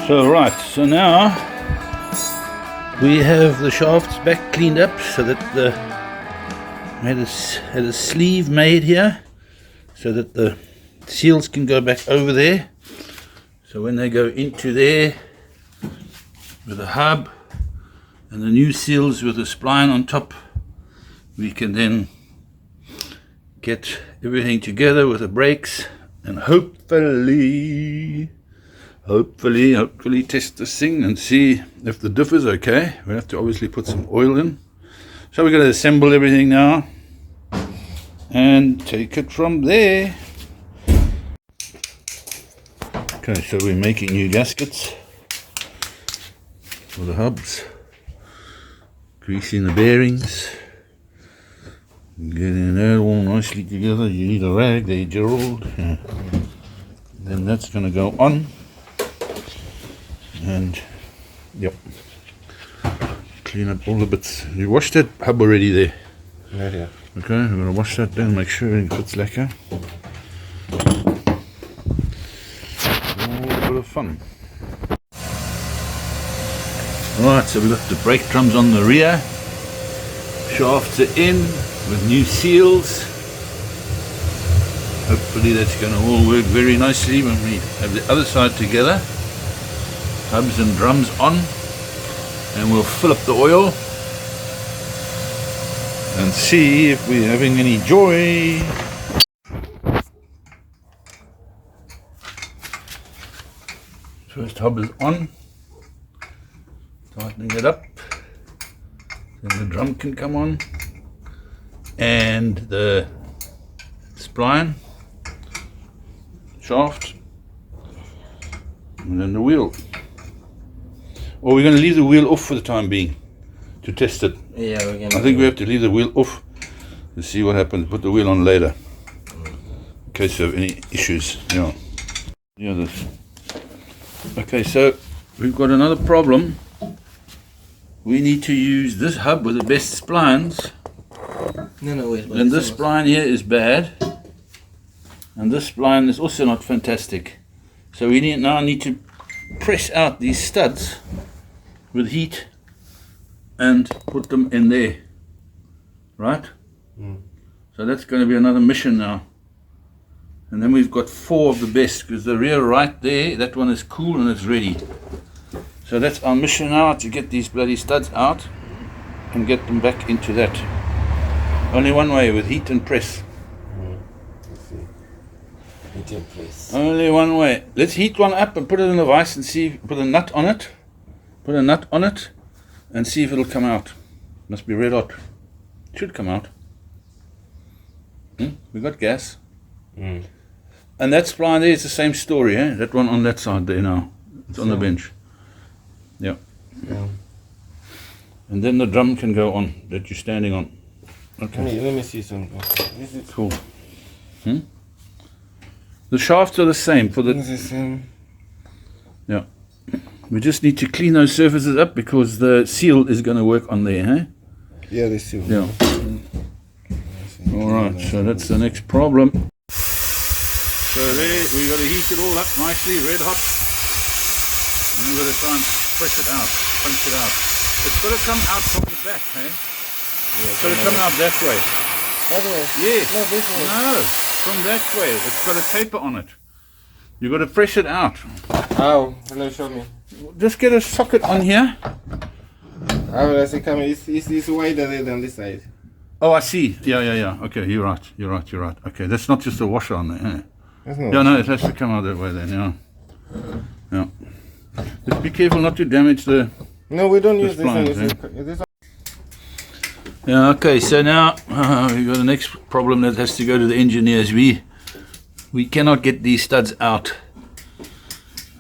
So now we have the shafts back cleaned up so that the had a sleeve made here so that the seals can go back over there. So when they go into there with the hub and the new seals with the spline on top, we can then get everything together with the brakes and hopefully test this thing and see if the diff is okay. We have to obviously put some oil in. So we're going to assemble everything now and take it from there. Okay, so we're making new gaskets for the hubs, greasing the bearings, getting that all nicely together. You need a rag there, Gerald. Yeah. Then that's going to go on. And yep, clean up all the bits. You washed that hub already there? Yeah. Okay, we're going to wash that down, make sure everything fits lacquer. All a bit of fun. Alright, so we've got the brake drums on the rear. Shafts are in with new seals. Hopefully that's going to all work very nicely when we have the other side together. Hubs and drums on, and we'll fill up the oil and see if we're having any joy. First hub is on, tightening it up, then the drum can come on, and the spline, shaft, and then the wheel. Or we're going to leave the wheel off for the time being to test it. Yeah, we're going to. I think we have to leave the wheel off to see what happens. Put the wheel on later in case of any issues. Yeah. This. Okay, so we've got another problem. We need to use this hub with the best splines. No, wait. And this spline here is bad. And this spline is also not fantastic. So we now need to press out these studs with heat and put them in there, right? So that's going to be another mission now. And then we've got 4 of the best, because the rear right there, that one is cool and it's ready. So that's our mission now, to get these bloody studs out and get them back into that. Only one way, with heat and press. Only one way. Let's heat one up and put it in the vise and see, put a nut on it. Put a nut on it and see if it'll come out. Must be red hot. It should come out. We got gas. And that spline there is the same story, eh? That one on that side there now. It's on the bench. Yeah. And then the drum can go on that you're standing on. Okay. Let me see something. Is it cool? The shafts are the same for the. Yeah. We just need to clean those surfaces up because the seal is going to work on there, eh? Yeah, the seal. Yeah. Alright, so that's the next problem. So there, we've got to heat it all up nicely, red hot. And we've got to try and press it out, punch it out. It's got to come out from the back, eh? Yeah, it's got to come out that way. That way? Yes. No, this way. No, from that way. It's got a taper on it. You've got to press it out. How? Hello, show me. Just get a socket on here. How does it come? It's wider there than this side. Oh, I see. Yeah. Okay, you're right. Okay, that's not just a washer on there, eh? Yeah, no, it has to come out that way then, yeah. Just be careful not to damage the. No, we don't use splines, this one. Yeah, okay, so now we've got the next problem that has to go to the engineers. We cannot get these studs out.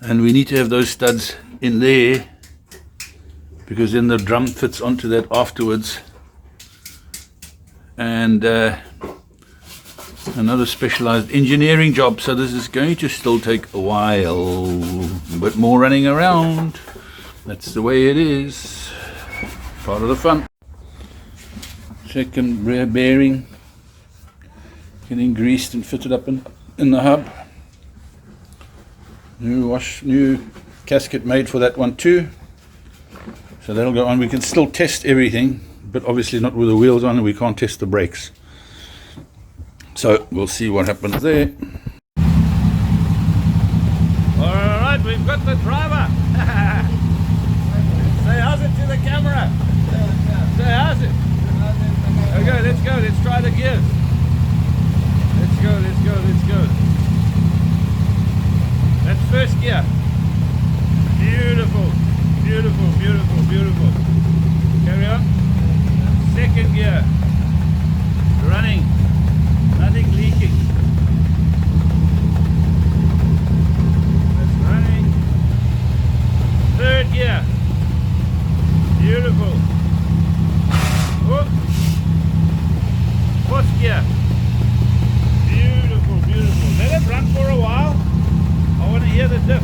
And we need to have those studs in there because then the drum fits onto that afterwards. And another specialized engineering job, so this is going to still take a while, but more running around. That's the way it is. Part of the fun. Second rear bearing getting greased and fitted up in the hub. New gasket made for that one too. So that'll go on. We can still test everything, but obviously not with the wheels on, and we can't test the brakes. So we'll see what happens there. Alright, we've got the driver. Say how's it to the camera. Say how's it. Okay, let's go. Let's try the gears. Let's go, let's go, let's go. That's first gear. Beautiful, beautiful, beautiful, beautiful. Carry on. Second gear. Running. Nothing leaking. That's running. Third gear. Beautiful. Oh. Fourth gear. Beautiful, beautiful. Let it run for a while. I want to hear the diff.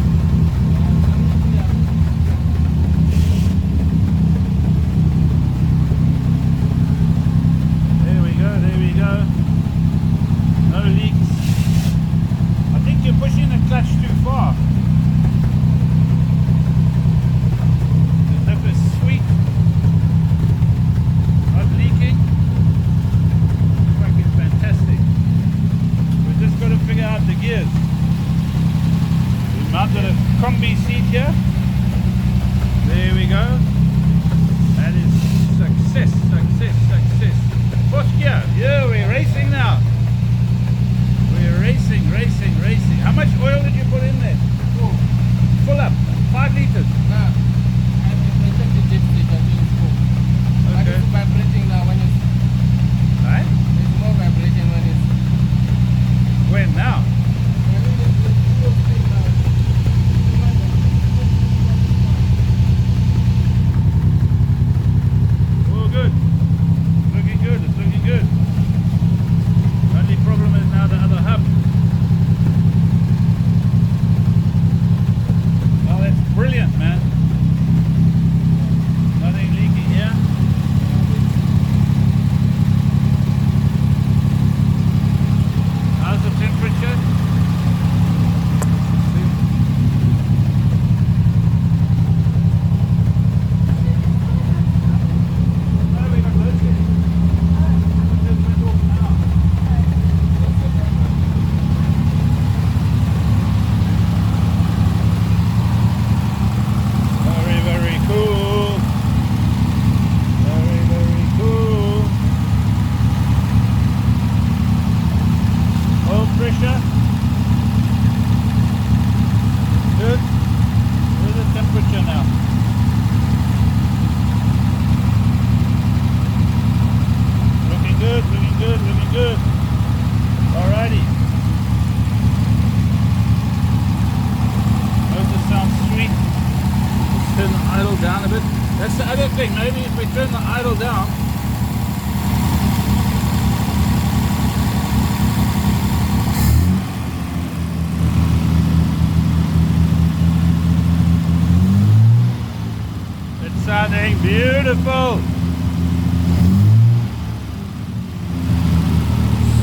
There we go, there we go. No leaks. I think you're pushing the clutch too far. The diff is sweet. Not leaking. Fucking fantastic. We've just got to figure out the gears. We mounted a combi seat here. There we go. That is success, success, success. Fourth gear. Yeah, we're racing now. We're racing, racing, racing. How much oil did you put in there? Full up. 5 liters. I checked the dipstick, I think it's full. But it's vibrating now when it's... Right? It's more vibrating when it's... When now? Oh, good. It's looking good. It's looking good. Only problem is now the other hub. Oh, that's brilliant, man. Nothing leaking here. How's the temperature? Very, very cool. Very, very cool. Oil pressure. Good. Where's the temperature now? Looking good, looking good, looking good. Alrighty. Motor sounds sweet. Let's turn the idle down a bit. That's the other thing. Maybe if we turn the idle down. It's sounding beautiful.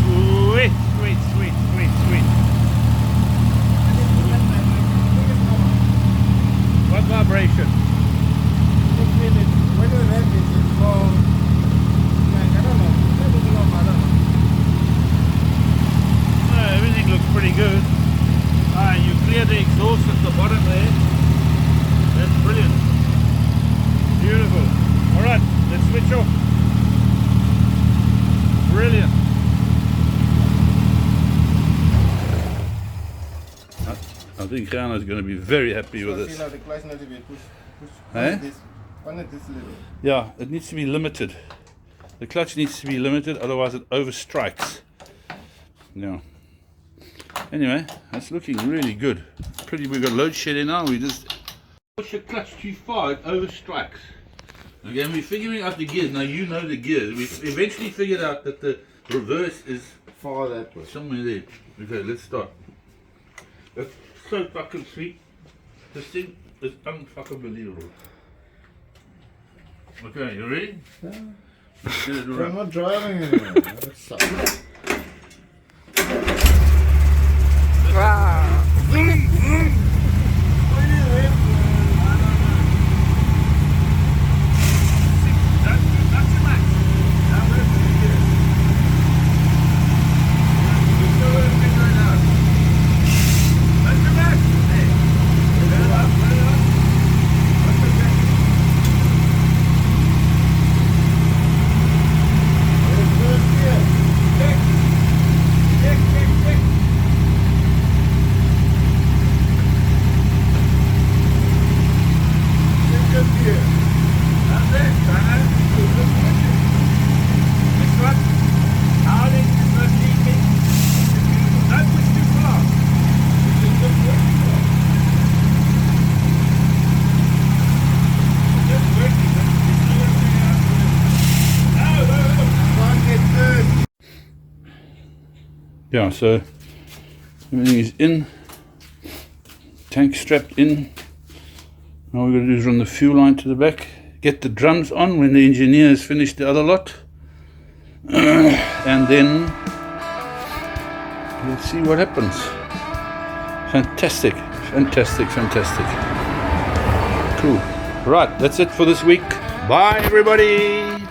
Sweet, sweet, sweet, sweet, sweet. What vibration? When you rev it, it's more... Like, I don't know. Maybe it's not, I don't know. Everything looks pretty good. You clear the exhaust at the bottom there. That's brilliant. Beautiful. Alright, let's switch off. Brilliant. I think Rihanna's going to be very happy with this. See now the clutch not to be push. Eh? On this little. Yeah, it needs to be limited. The clutch needs to be limited, otherwise it overstrikes. Yeah. Anyway, that's looking really good. Pretty. We've got load shedding now. We just push the clutch too far, it overstrikes. Okay, we're figuring out the gears. Now you know the gears. We eventually figured out that the reverse is Far that way. somewhere there. Okay, let's start. That's so fucking sweet. This thing is unfucking believable. Okay, you ready? Yeah. Let's get it I'm around. not driving anymore. That sucks. Wow. yeah, so everything is in, tank strapped in. Now we're going to do is run the fuel line to the back, get the drums on when the engineer has finished the other lot, and then let's see what happens. Fantastic, fantastic, fantastic. Cool. Right, that's it for this week. Bye everybody.